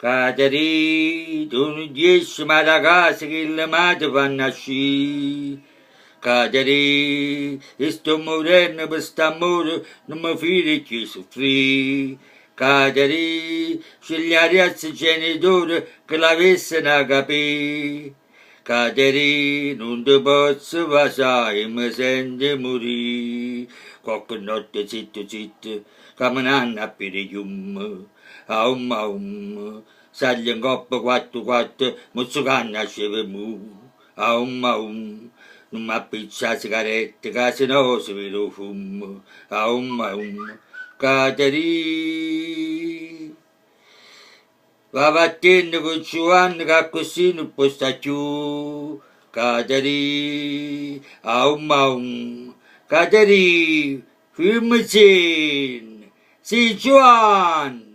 Kaderi, tu dieci ma da casa che le madre vanno a sci. Kaderi, sto morendo per st'amore, non mi fide che soffrì. Kaderi, se gli ragazzi genitori che l'avessero capito. Kaderi, non ti posso passare, mi sento morire. Qualche notte zitto zitto, camminando a piedi aum, sagli in coppa quattro quattro, mozzucando a sceve mu, aum, non mi appiccia la sigaretta, che se no si vede il fumo, aum, Caterina. Va battendo con Giovanni che così non può stare più, Caterina, aum, Caterina, firmi sì, Giovanni.